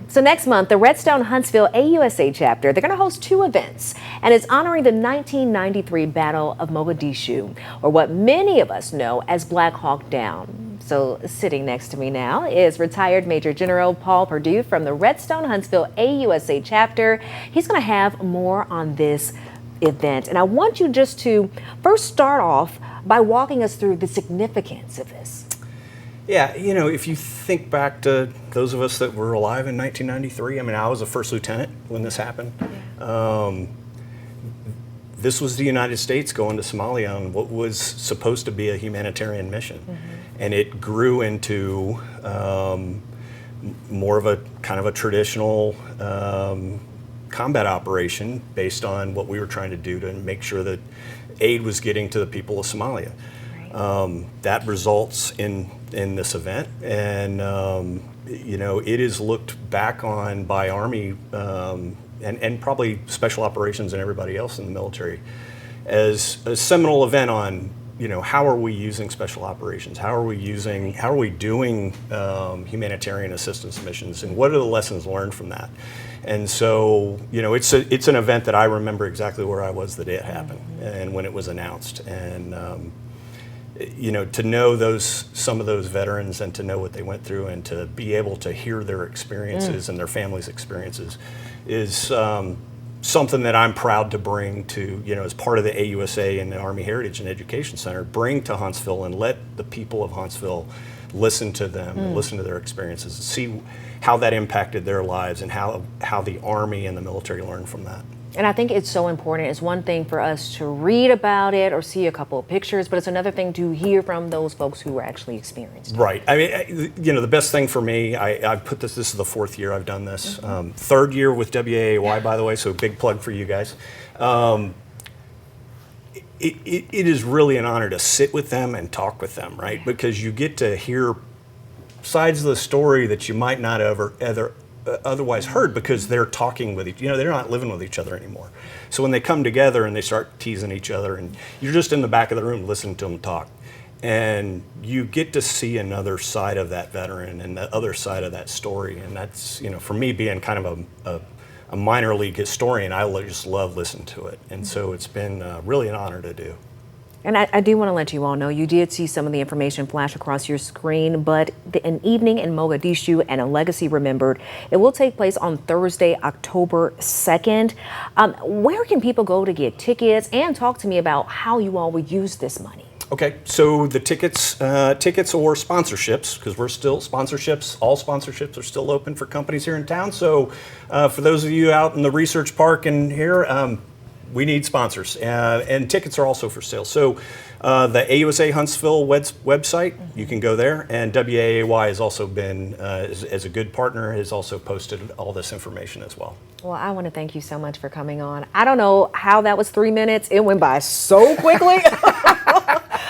So next month, the Redstone-Huntsville AUSA Chapter, they're going to host two events, and it's honoring the 1993 Battle of Mogadishu, or what many of us know as Black Hawk Down. So sitting next to me now is retired Major General Paul Perdue from the Redstone-Huntsville AUSA Chapter. He's going to have more on this event, and I want you just to first start off by walking us through the significance of this. Yeah, you know, if you think back to those of us that were alive in 1993, I mean, I was a first lieutenant when this happened. This was the United States going to Somalia on what was supposed to be a humanitarian mission. And it grew into more of a kind of a traditional combat operation based on what we were trying to do to make sure that aid was getting to the people of Somalia. That results in this event, and you know, it is looked back on by Army and probably Special Operations and everybody else in the military as a seminal event on, you know, how are we using Special Operations, how are we doing humanitarian assistance missions, and what are the lessons learned from that. And so, you know, it's an event that I remember exactly where I was the day it happened and when it was announced. And you know, to know some of those veterans and to know what they went through and to be able to hear their experiences and their families' experiences is something that I'm proud to bring to, you know, as part of the AUSA and the Army Heritage and Education Center, bring to Huntsville and let the people of Huntsville listen to them and listen to their experiences and see how that impacted their lives and how the Army and the military learned from that. And I think it's so important. It's one thing for us to read about it or see a couple of pictures, but it's another thing to hear from those folks who were actually experienced. Right. I mean, you know, the best thing for me, I've put this is the fourth year I've done this. Third year with WAAY, by the way, so big plug for you guys. It is really an honor to sit with them and talk with them, right? Because you get to hear sides of the story that you might not otherwise heard, because they're talking with each, you know, they're not living with each other anymore. So when they come together and they start teasing each other, and you're just in the back of the room listening to them talk, and you get to see another side of that veteran and the other side of that story. And that's, you know, for me being kind of a minor league historian, I just love listening to it. And so it's been really an honor to do. And I do want to let you all know, you did see some of the information flash across your screen, but an evening in Mogadishu and a legacy remembered. It will take place on Thursday, October 2nd. Where can people go to get tickets, and talk to me about how you all will use this money? Okay, so the tickets or sponsorships, because we're still sponsorships, all sponsorships are still open for companies here in town. So for those of you out in the research park and here, we need sponsors, and tickets are also for sale. So the AUSA Huntsville website, you can go there, and WAAY has also been, as a good partner, has also posted all this information as well. Well, I want to thank you so much for coming on. I don't know how that was 3 minutes. It went by so quickly.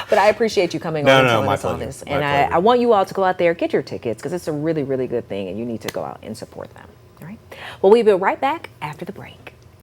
But I appreciate you coming on and telling us all this. And I want you all to go out there, get your tickets, because it's a really, really good thing, and you need to go out and support them. All right? Well, we'll be right back after the break.